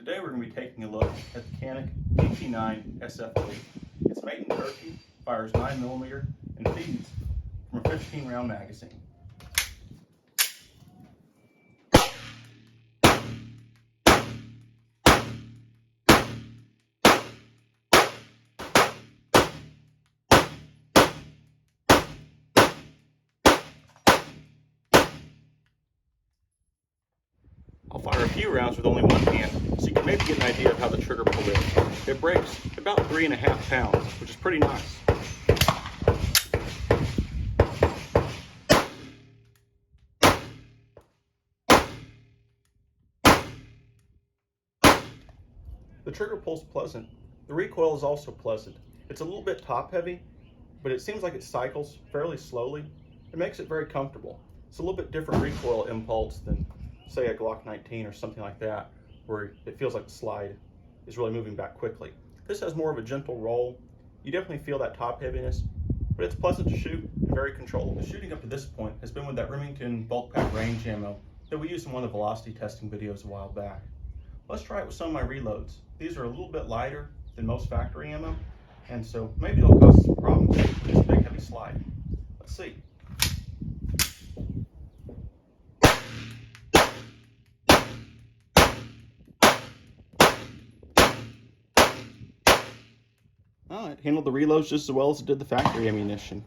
Today we're going to be taking a look at the Canik TP9 SF Elite. It's made in Turkey, fires 9mm, and feeds from a 15-round magazine. I'll fire a few rounds with only one hand, so you can maybe get an idea of how the trigger pull is. It breaks about 3.5 pounds, which is pretty nice. The trigger pull's pleasant. The recoil is also pleasant. It's a little bit top heavy, but it seems like it cycles fairly slowly. It makes it very comfortable. It's a little bit different recoil impulse than, say, a Glock 19 or something like that, where it feels like the slide is really moving back quickly. This has more of a gentle roll. You definitely feel that top heaviness, but it's pleasant to shoot and very controllable. The shooting up to this point has been with that Remington bulk pack range ammo that we used in one of the velocity testing videos a while back. Let's try it with some of my reloads. These are a little bit lighter than most factory ammo, and so maybe it'll cause some problems with this big heavy slide. Let's see. Oh, it handled the reloads just as well as it did the factory ammunition.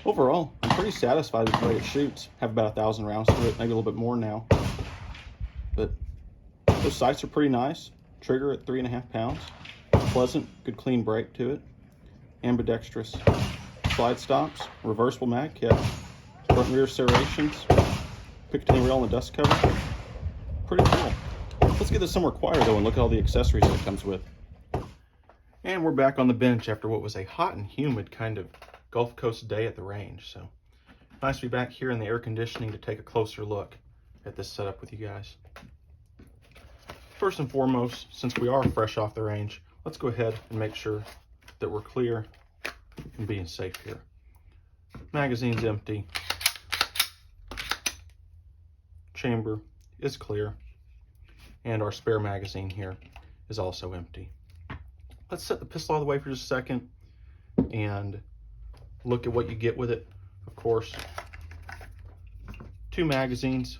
Overall, I'm pretty satisfied with the way it shoots. Have about 1,000 rounds to it, maybe a little bit more now. But those sights are pretty nice. Trigger at 3.5 pounds. Pleasant, good clean break to it. Ambidextrous slide stops, reversible mag kit, front and rear serrations, Picatinny rail and the dust cover. Pretty cool. Let's get this somewhere quieter though and look at all the accessories that it comes with. And we're back on the bench after what was a hot and humid kind of Gulf Coast day at the range. So nice to be back here in the air conditioning to take a closer look at this setup with you guys. First and foremost, since we are fresh off the range, let's go ahead and make sure that we're clear and being safe here. Magazine's empty. Chamber is clear. And our spare magazine here is also empty. Let's set the pistol out of the way for just a second and look at what you get with it. Of course, 2 magazines,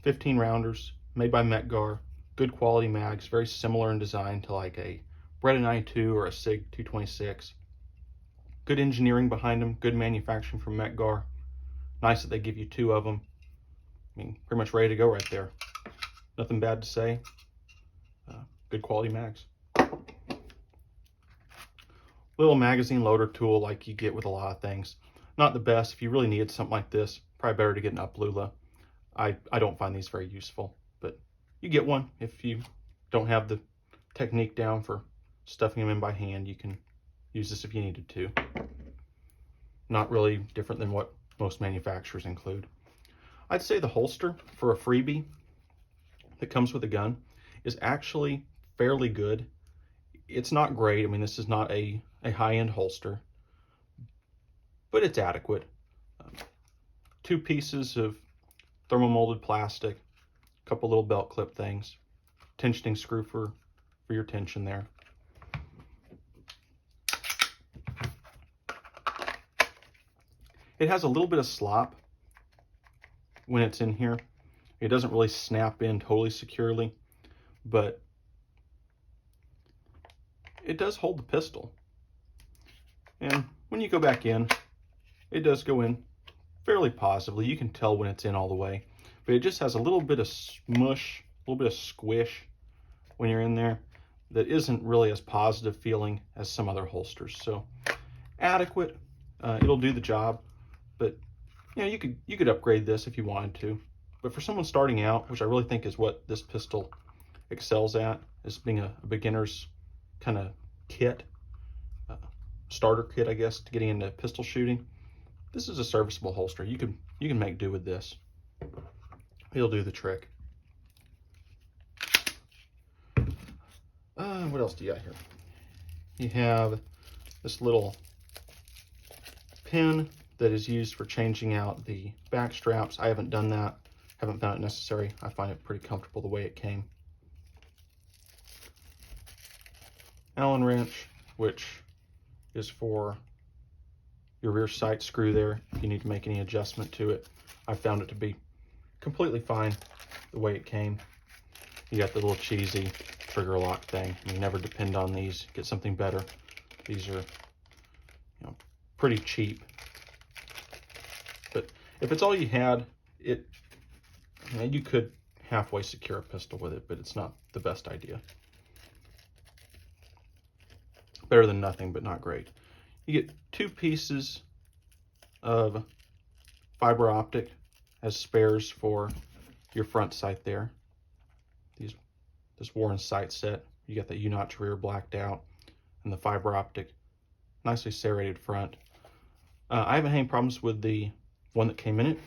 15 rounders, made by Metgar. Good quality mags, very similar in design to like a Beretta 92 or a SIG 226. Good engineering behind them, good manufacturing from Metgar. Nice that they give you 2 of them. I mean, pretty much ready to go right there. Nothing bad to say. Good quality mags. Little magazine loader tool like you get with a lot of things. Not the best. If you really needed something like this, probably better to get an Uplula. I don't find these very useful, but you get one if you don't have the technique down for stuffing them in by hand. You can use this if you needed to. Not really different than what most manufacturers include. I'd say the holster for a freebie that comes with a gun is actually fairly good. It's not great. I mean, this is not a high-end holster, but it's adequate. 2 pieces of thermomolded plastic, a couple little belt clip things, tensioning screw for your tension there. It has a little bit of slop when it's in here. It doesn't really snap in totally securely, but it does hold the pistol. And when you go back in, it does go in fairly positively. You can tell when it's in all the way, but it just has a little bit of smush, a little bit of squish when you're in there that isn't really as positive feeling as some other holsters. So adequate, it'll do the job, but you know, you could upgrade this if you wanted to. But for someone starting out, which I really think is what this pistol excels at, is being a beginner's kind of kit, starter kit, I guess, to getting into pistol shooting. This is a serviceable holster. You can make do with this. It'll do the trick. What else do you got here? You have this little pin that is used for changing out the back straps. I haven't done that. Haven't found it necessary. I find it pretty comfortable the way it came. Allen wrench, which is for your rear sight screw there if you need to make any adjustment to it. I found it to be completely fine the way it came. You got the little cheesy trigger lock thing. You never depend on these. Get something better. These are, pretty cheap. But if it's all you had, you could halfway secure a pistol with it, but it's not the best idea. Better than nothing, but not great. You get 2 pieces of fiber optic as spares for your front sight there. This Warren sight set. You got the U-notch rear blacked out and the fiber optic, nicely serrated front. I haven't had any problems with the one that came in it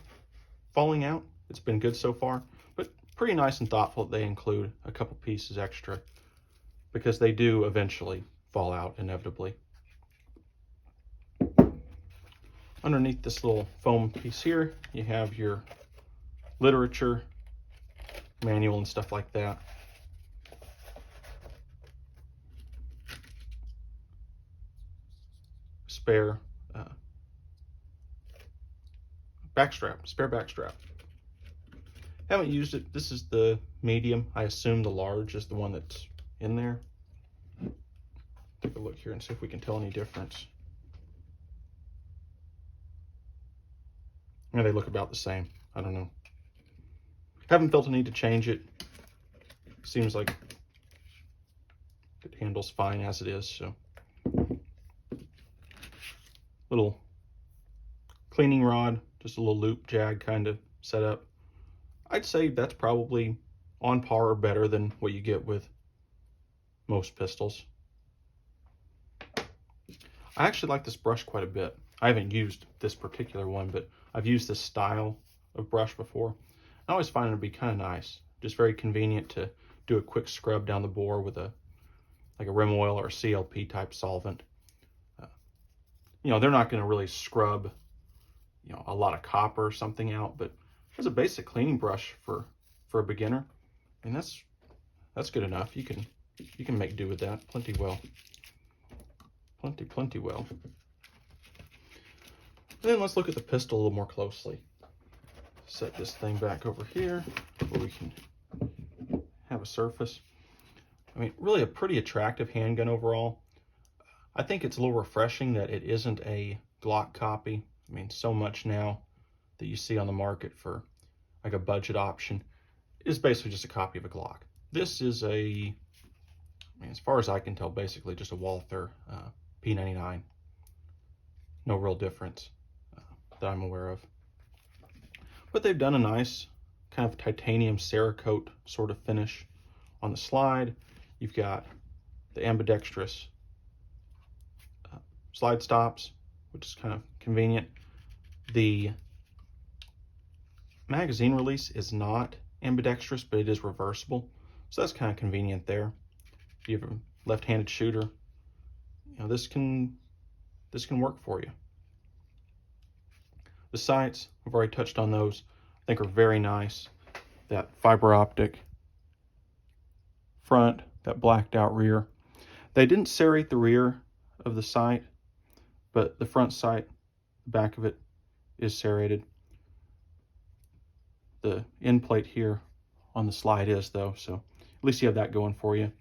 falling out. It's been good so far, but pretty nice and thoughtful that they include a couple pieces extra, because they do eventually fall out inevitably. Underneath this little foam piece here, you have your literature, manual and stuff like that. Spare spare backstrap. Haven't used it. This is the medium. I assume the large is the one that's in there. Take a look here and see if we can tell any difference. Yeah, they look about the same. I don't know. Haven't felt a need to change it. Seems like it handles fine as it is, so. Little cleaning rod, just a little loop jag kind of setup. I'd say that's probably on par or better than what you get with most pistols. I actually like this brush quite a bit. I haven't used this particular one, but I've used this style of brush before. I always find it to be kind of nice. Just very convenient to do a quick scrub down the bore with like a rim oil or a CLP type solvent. They're not going to really scrub, a lot of copper or something out, but as a basic cleaning brush for a beginner, and that's good enough. You can make do with that plenty well. Plenty well. And then let's look at the pistol a little more closely. Set this thing back over here where we can have a surface. I mean, really a pretty attractive handgun overall. I think it's a little refreshing that it isn't a Glock copy. I mean, so much now that you see on the market for like a budget option is basically just a copy of a Glock. This is as far as I can tell, basically just a Walther P99. No real difference that I'm aware of. But they've done a nice kind of titanium Cerakote sort of finish on the slide. You've got the ambidextrous slide stops, which is kind of convenient. The magazine release is not ambidextrous, but it is reversible, so that's kind of convenient there. If you have a left-handed shooter, this can work for you. The sights, I've already touched on those. I think are very nice. That fiber optic front, that blacked out rear. They didn't serrate the rear of the sight, but the front sight, the back of it, is serrated. The end plate here on the slide is, though, so at least you have that going for you.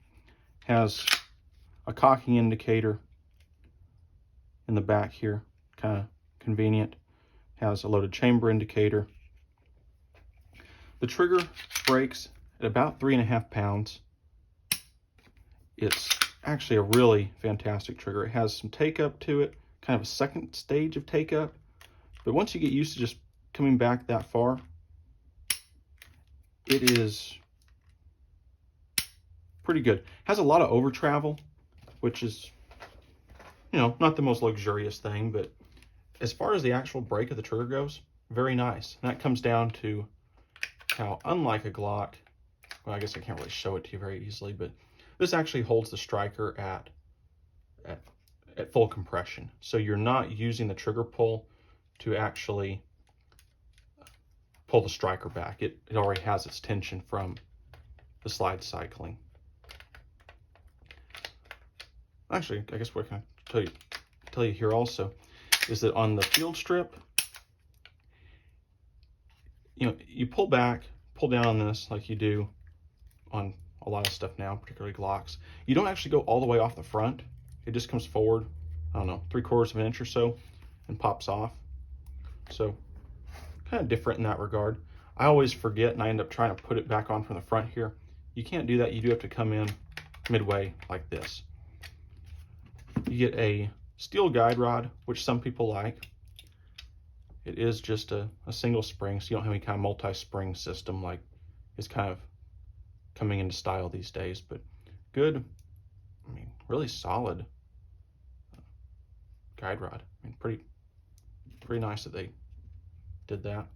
Has a cocking indicator in the back here, kind of convenient. Has a loaded chamber indicator. The trigger breaks at about 3.5 pounds. It's actually a really fantastic trigger. It has some take up to it, kind of a second stage of take up, but once you get used to just coming back that far, it is pretty good. Has a lot of over travel, which is, not the most luxurious thing, but as far as the actual break of the trigger goes, very nice. And that comes down to how, unlike a Glock, well, I guess I can't really show it to you very easily, but this actually holds the striker at full compression. So you're not using the trigger pull to actually pull the striker back. It already has its tension from the slide cycling. Actually, I guess what I can tell you here also is that on the field strip, you know, you pull down on this like you do on a lot of stuff now, particularly Glocks. You don't actually go all the way off the front. It just comes forward, I don't know, 3/4 of an inch or so and pops off. So kind of different in that regard. I always forget and I end up trying to put it back on from the front here. You can't do that. You do have to come in midway like this. You get a steel guide rod, which some people like. It is just a single spring, so you don't have any kind of multi-spring system like is kind of coming into style these days, but good, I mean, really solid guide rod. I mean, pretty nice that they did that.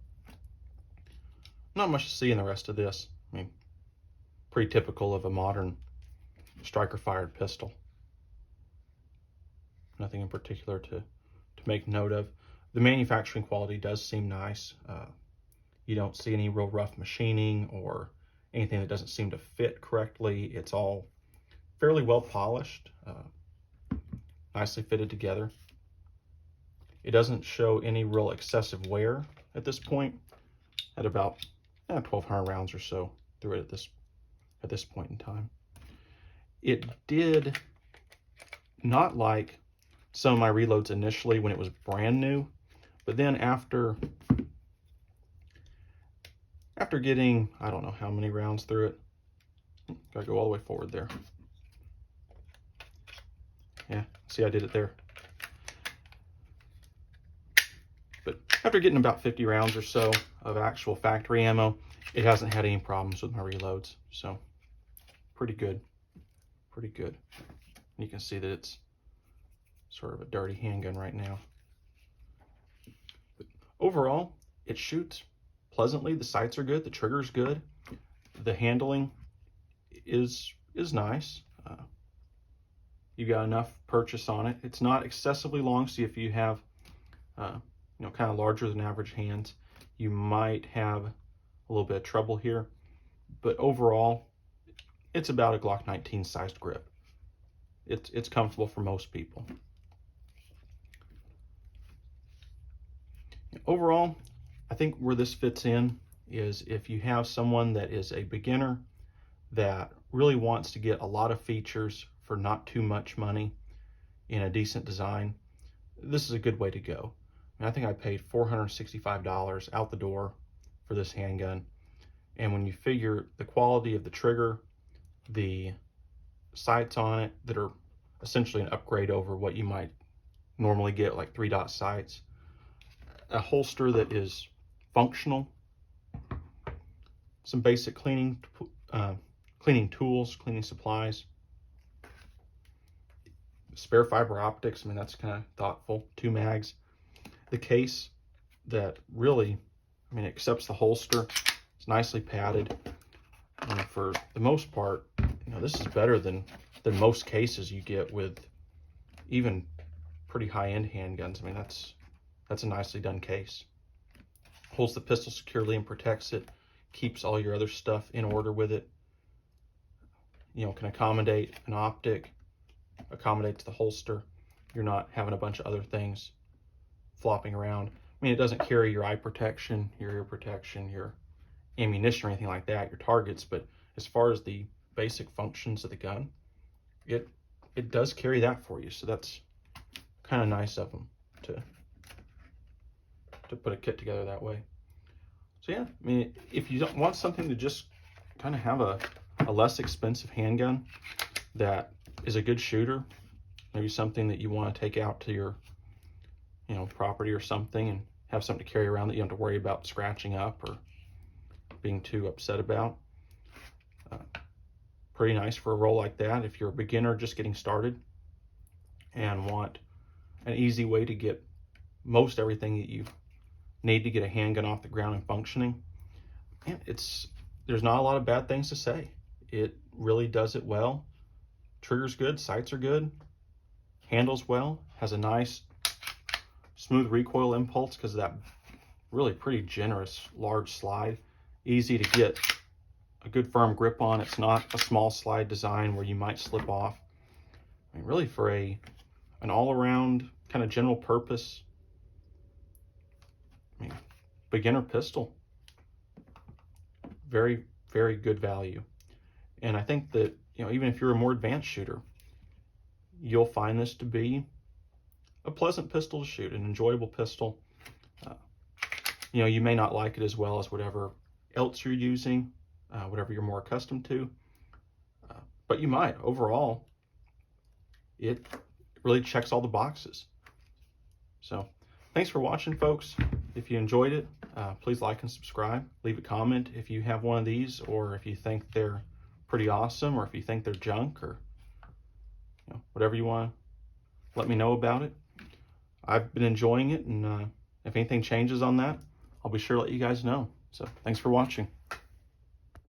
Not much to see in the rest of this. I mean, pretty typical of a modern striker-fired pistol. Nothing in particular to make note of. The manufacturing quality does seem nice. You don't see any real rough machining or anything that doesn't seem to fit correctly. It's all fairly well polished, nicely fitted together. It doesn't show any real excessive wear at this point, at about 1,200 rounds or so through it at this point in time. It did not like some of my reloads initially when it was brand new, but then after getting, I don't know how many rounds through it, gotta go all the way forward there. Yeah, see, I did it there. But after getting about 50 rounds or so of actual factory ammo, it hasn't had any problems with my reloads. So pretty good, pretty good. You can see that it's sort of a dirty handgun right now. But overall, it shoots pleasantly. The sights are good, the trigger's good, the handling is nice. You got enough purchase on it. It's not excessively long, so if you have you know, kind of larger than average hands, you might have a little bit of trouble here. But overall, it's about a Glock 19 sized grip. It's comfortable for most people. Overall, I think where this fits in is if you have someone that is a beginner that really wants to get a lot of features for not too much money in a decent design, this is a good way to go. I think I paid $465 out the door for this handgun. And when you figure the quality of the trigger, the sights on it that are essentially an upgrade over what you might normally get, like 3-dot sights, a holster that is functional, some basic cleaning tools, cleaning supplies, spare fiber optics, I mean, that's kind of thoughtful, 2 mags. The case that really, I mean, accepts the holster. It's nicely padded. And for the most part, you know, this is better than most cases you get with even pretty high-end handguns. I mean, that's a nicely done case. Holds the pistol securely and protects it. Keeps all your other stuff in order with it. You know, can accommodate an optic, accommodates the holster. You're not having a bunch of other things flopping around. I mean, it doesn't carry your eye protection, your ear protection, your ammunition or anything like that, your targets, but as far as the basic functions of the gun, it does carry that for you. So that's kind of nice of them to put a kit together that way. So yeah, I mean, if you don't want something to just kind of have a less expensive handgun that is a good shooter, maybe something that you want to take out to your, you know, property or something and have something to carry around that you don't have to worry about scratching up or being too upset about. Pretty nice for a roll like that. If you're a beginner just getting started and want an easy way to get most everything that you need to get a handgun off the ground and functioning, and there's not a lot of bad things to say. It really does it well. Trigger's good, sights are good, handles well, has a nice smooth recoil impulse because of that really pretty generous large slide. Easy to get a good firm grip on. It's not a small slide design where you might slip off. I mean, really for an all-around kind of general purpose, I mean, beginner pistol. Very, very good value. And I think that, you know, even if you're a more advanced shooter, you'll find this to be a pleasant pistol to shoot, an enjoyable pistol. You know, you may not like it as well as whatever else you're using, whatever you're more accustomed to, but you might. Overall, it really checks all the boxes. So thanks for watching, folks. If you enjoyed it, please like and subscribe. Leave a comment if you have one of these, or if you think they're pretty awesome, or if you think they're junk, or you know, whatever you want to let me know about it. I've been enjoying it, and if anything changes on that, I'll be sure to let you guys know. So thanks for watching.